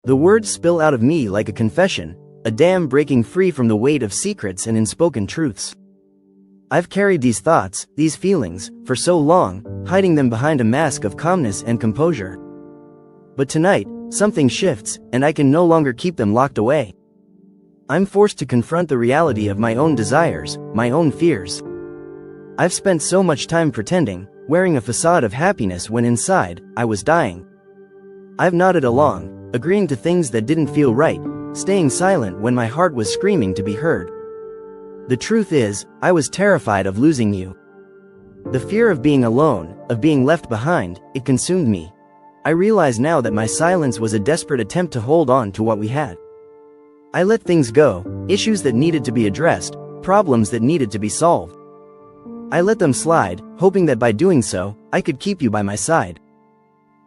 The words spill out of me like a confession, a dam breaking free from the weight of secrets and unspoken truths. I've carried these thoughts, these feelings, for so long, hiding them behind a mask of calmness and composure. But tonight, something shifts, and I can no longer keep them locked away. I'm forced to confront the reality of my own desires, my own fears. I've spent so much time pretending, wearing a facade of happiness when inside, I was dying. I've nodded along, agreeing to things that didn't feel right, staying silent when my heart was screaming to be heard. The truth is, I was terrified of losing you. The fear of being alone, of being left behind, it consumed me. I realize now that my silence was a desperate attempt to hold on to what we had. I let things go, issues that needed to be addressed, problems that needed to be solved. I let them slide, hoping that by doing so, I could keep you by my side.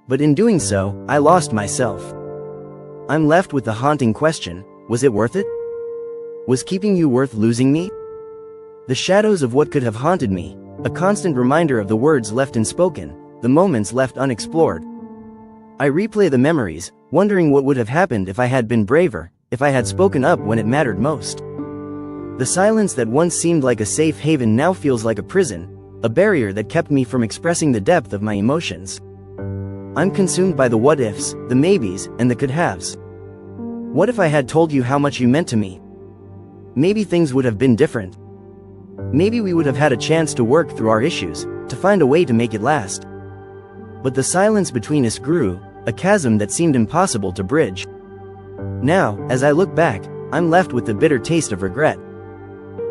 But in doing so, I lost myself. I'm left with the haunting question, was it worth it? Was keeping you worth losing me? The shadows of what could have haunted me, a constant reminder of the words left unspoken, the moments left unexplored. I replay the memories, wondering what would have happened if I had been braver, if I had spoken up when it mattered most. The silence that once seemed like a safe haven now feels like a prison, a barrier that kept me from expressing the depth of my emotions. I'm consumed by the what-ifs, the maybes, and the could-haves. What if I had told you how much you meant to me? Maybe things would have been different. Maybe we would have had a chance to work through our issues, to find a way to make it last. But the silence between us grew, a chasm that seemed impossible to bridge. Now, as I look back, I'm left with the bitter taste of regret.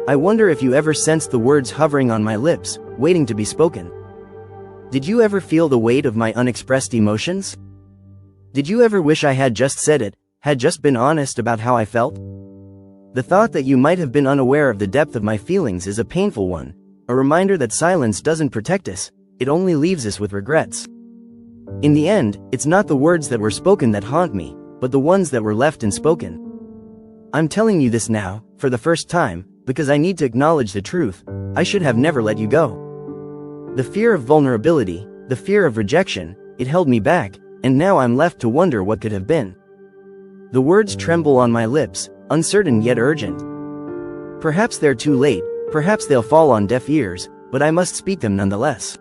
I wonder if you ever sensed the words hovering on my lips, waiting to be spoken. Did you ever feel the weight of my unexpressed emotions? Did you ever wish I had just said it, had just been honest about how I felt? The thought that you might have been unaware of the depth of my feelings is a painful one, a reminder that silence doesn't protect us, it only leaves us with regrets. In the end, it's not the words that were spoken that haunt me, but the ones that were left unspoken. I'm telling you this now, for the first time, because I need to acknowledge the truth. I should have never let you go. The fear of vulnerability, the fear of rejection, it held me back, and now I'm left to wonder what could have been. The words tremble on my lips, uncertain yet urgent. Perhaps they're too late, perhaps they'll fall on deaf ears, but I must speak them nonetheless.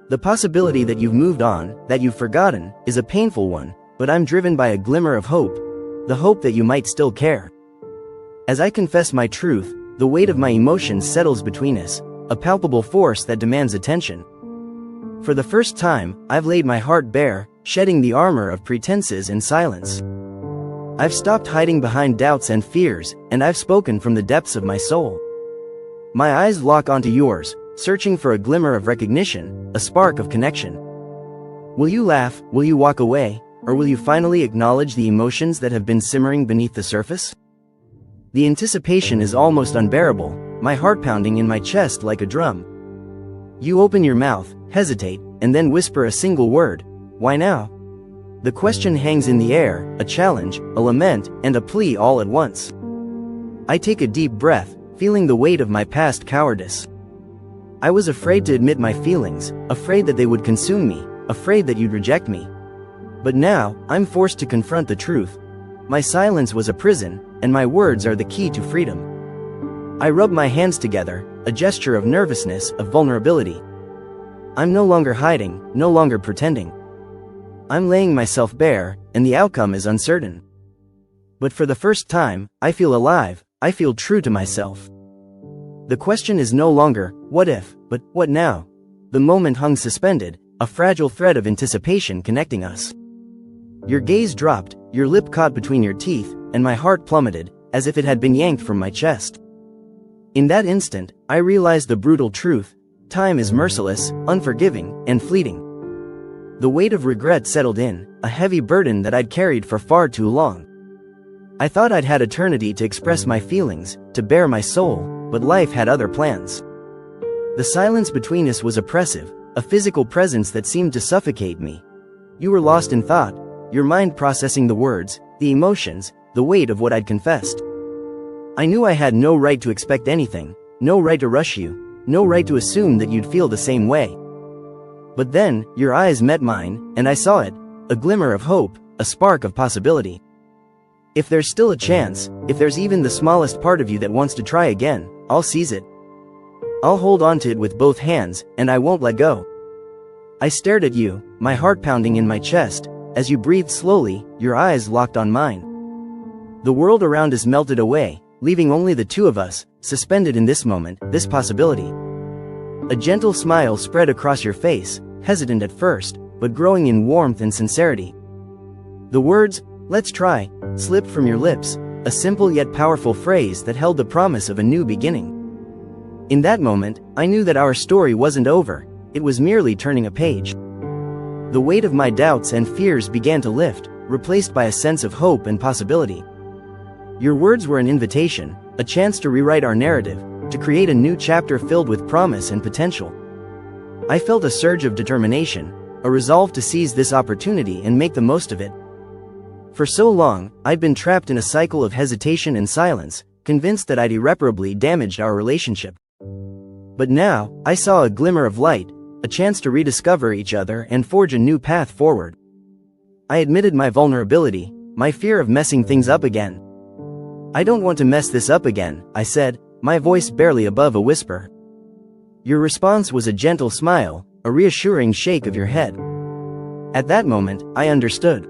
The possibility that you've moved on, that you've forgotten, is a painful one, but I'm driven by a glimmer of hope, the hope that you might still care. As I confess my truth, the weight of my emotions settles between us, a palpable force that demands attention. For the first time, I've laid my heart bare, shedding the armor of pretenses and silence. I've stopped hiding behind doubts and fears, and I've spoken from the depths of my soul. My eyes lock onto yours, searching for a glimmer of recognition, a spark of connection. Will you laugh, will you walk away, or will you finally acknowledge the emotions that have been simmering beneath the surface? The anticipation is almost unbearable, my heart pounding in my chest like a drum. You open your mouth, hesitate, and then whisper a single word. Why now? The question hangs in the air, a challenge, a lament, and a plea all at once. I take a deep breath, feeling the weight of my past cowardice. I was afraid to admit my feelings, afraid that they would consume me, afraid that you'd reject me. But now, I'm forced to confront the truth. My silence was a prison, and my words are the key to freedom. I rub my hands together, a gesture of nervousness, of vulnerability. I'm no longer hiding, no longer pretending. I'm laying myself bare, and the outcome is uncertain. But for the first time, I feel alive, I feel true to myself. The question is no longer, what if, but what now? The moment hung suspended, a fragile thread of anticipation connecting us. Your gaze dropped, your lip caught between your teeth, and my heart plummeted, as if it had been yanked from my chest. In that instant, I realized the brutal truth: time is merciless, unforgiving, and fleeting. The weight of regret settled in, a heavy burden that I'd carried for far too long. I thought I'd had eternity to express my feelings, to bare my soul, but life had other plans. The silence between us was oppressive, a physical presence that seemed to suffocate me. You were lost in thought, your mind processing the words, the emotions, the weight of what I'd confessed. I knew I had no right to expect anything, no right to rush you, no right to assume that you'd feel the same way. But then, your eyes met mine, and I saw it, a glimmer of hope, a spark of possibility. If there's still a chance, if there's even the smallest part of you that wants to try again, I'll seize it. I'll hold on to it with both hands, and I won't let go. I stared at you, my heart pounding in my chest, as you breathed slowly, your eyes locked on mine. The world around us melted away, leaving only the two of us, suspended in this moment, this possibility. A gentle smile spread across your face, hesitant at first, but growing in warmth and sincerity. The words, "Let's try," slipped from your lips, a simple yet powerful phrase that held the promise of a new beginning. In that moment, I knew that our story wasn't over, it was merely turning a page. The weight of my doubts and fears began to lift, replaced by a sense of hope and possibility. Your words were an invitation, a chance to rewrite our narrative, to create a new chapter filled with promise and potential. I felt a surge of determination, a resolve to seize this opportunity and make the most of it. For so long, I'd been trapped in a cycle of hesitation and silence, convinced that I'd irreparably damaged our relationship. But now, I saw a glimmer of light, a chance to rediscover each other and forge a new path forward. I admitted my vulnerability, my fear of messing things up again. "I don't want to mess this up again," I said, my voice barely above a whisper. Your response was a gentle smile, a reassuring shake of your head. At that moment, I understood.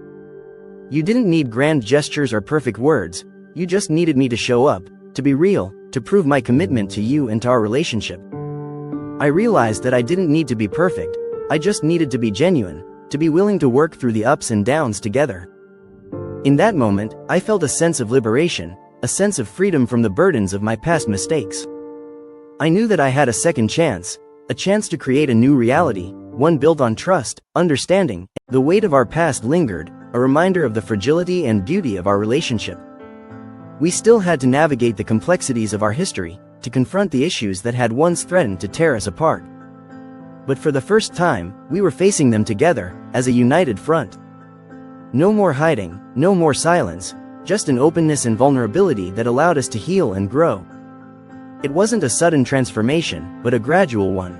You didn't need grand gestures or perfect words, you just needed me to show up, to be real, to prove my commitment to you and to our relationship. I realized that I didn't need to be perfect, I just needed to be genuine, to be willing to work through the ups and downs together. In that moment, I felt a sense of liberation, a sense of freedom from the burdens of my past mistakes. I knew that I had a second chance, a chance to create a new reality, one built on trust, understanding. The weight of our past lingered, a reminder of the fragility and beauty of our relationship. We still had to navigate the complexities of our history, to confront the issues that had once threatened to tear us apart. But for the first time, we were facing them together, as a united front. No more hiding, no more silence, just an openness and vulnerability that allowed us to heal and grow. It wasn't a sudden transformation, but a gradual one.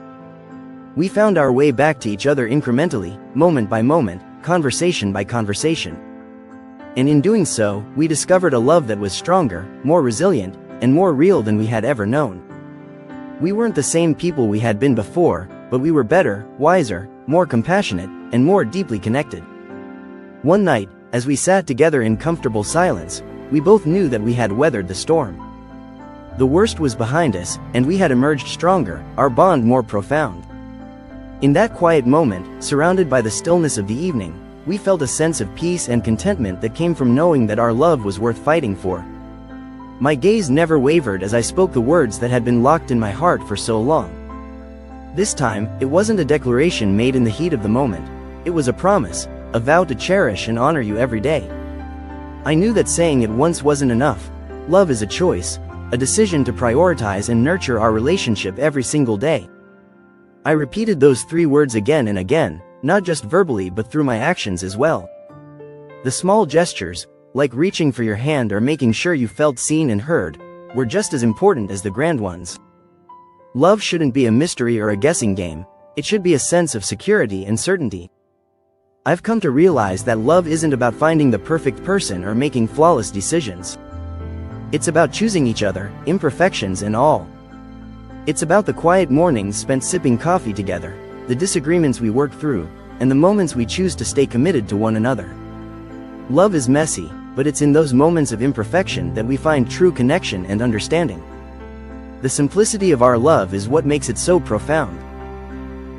We found our way back to each other incrementally, moment by moment, conversation by conversation. And in doing so, we discovered a love that was stronger, more resilient, and more real than we had ever known. We weren't the same people we had been before, but we were better, wiser, more compassionate, and more deeply connected. One night, as we sat together in comfortable silence, we both knew that we had weathered the storm. The worst was behind us, and we had emerged stronger, our bond more profound. In that quiet moment, surrounded by the stillness of the evening, we felt a sense of peace and contentment that came from knowing that our love was worth fighting for. My gaze never wavered as I spoke the words that had been locked in my heart for so long. This time, it wasn't a declaration made in the heat of the moment. It was a promise, a vow to cherish and honor you every day. I knew that saying it once wasn't enough. Love is a choice, a decision to prioritize and nurture our relationship every single day. I repeated those 3 words again and again, not just verbally but through my actions as well. The small gestures, like reaching for your hand or making sure you felt seen and heard, were just as important as the grand ones. Love shouldn't be a mystery or a guessing game, it should be a sense of security and certainty. I've come to realize that love isn't about finding the perfect person or making flawless decisions. It's about choosing each other, imperfections and all. It's about the quiet mornings spent sipping coffee together, the disagreements we work through, and the moments we choose to stay committed to one another. Love is messy, but it's in those moments of imperfection that we find true connection and understanding. The simplicity of our love is what makes it so profound.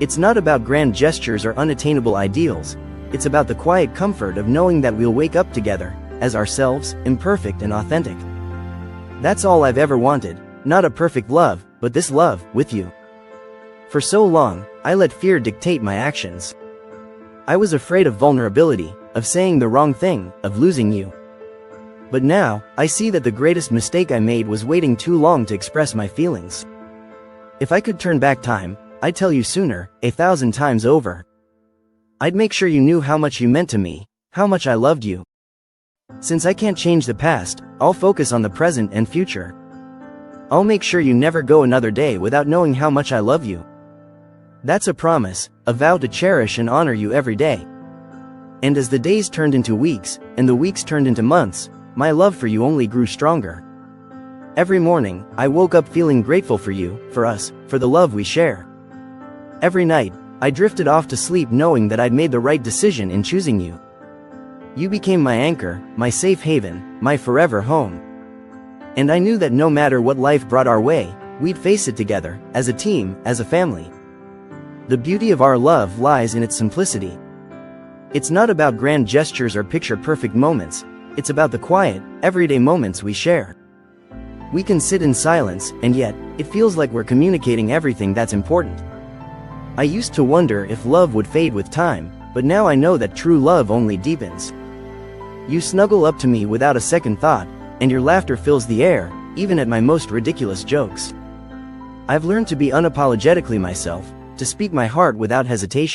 It's not about grand gestures or unattainable ideals, it's about the quiet comfort of knowing that we'll wake up together, as ourselves, imperfect and authentic. That's all I've ever wanted, not a perfect love, but this love, with you. For so long, I let fear dictate my actions. I was afraid of vulnerability, of saying the wrong thing, of losing you. But now, I see that the greatest mistake I made was waiting too long to express my feelings. If I could turn back time, I'd tell you sooner, 1,000 times over. I'd make sure you knew how much you meant to me, how much I loved you. Since I can't change the past, I'll focus on the present and future. I'll make sure you never go another day without knowing how much I love you. That's a promise, a vow to cherish and honor you every day. And as the days turned into weeks, and the weeks turned into months, my love for you only grew stronger. Every morning, I woke up feeling grateful for you, for us, for the love we share. Every night, I drifted off to sleep knowing that I'd made the right decision in choosing you. You became my anchor, my safe haven, my forever home. And I knew that no matter what life brought our way, we'd face it together, as a team, as a family. The beauty of our love lies in its simplicity. It's not about grand gestures or picture-perfect moments, it's about the quiet, everyday moments we share. We can sit in silence, and yet, it feels like we're communicating everything that's important. I used to wonder if love would fade with time, but now I know that true love only deepens. You snuggle up to me without a second thought, and your laughter fills the air, even at my most ridiculous jokes. I've learned to be unapologetically myself, to speak my heart without hesitation.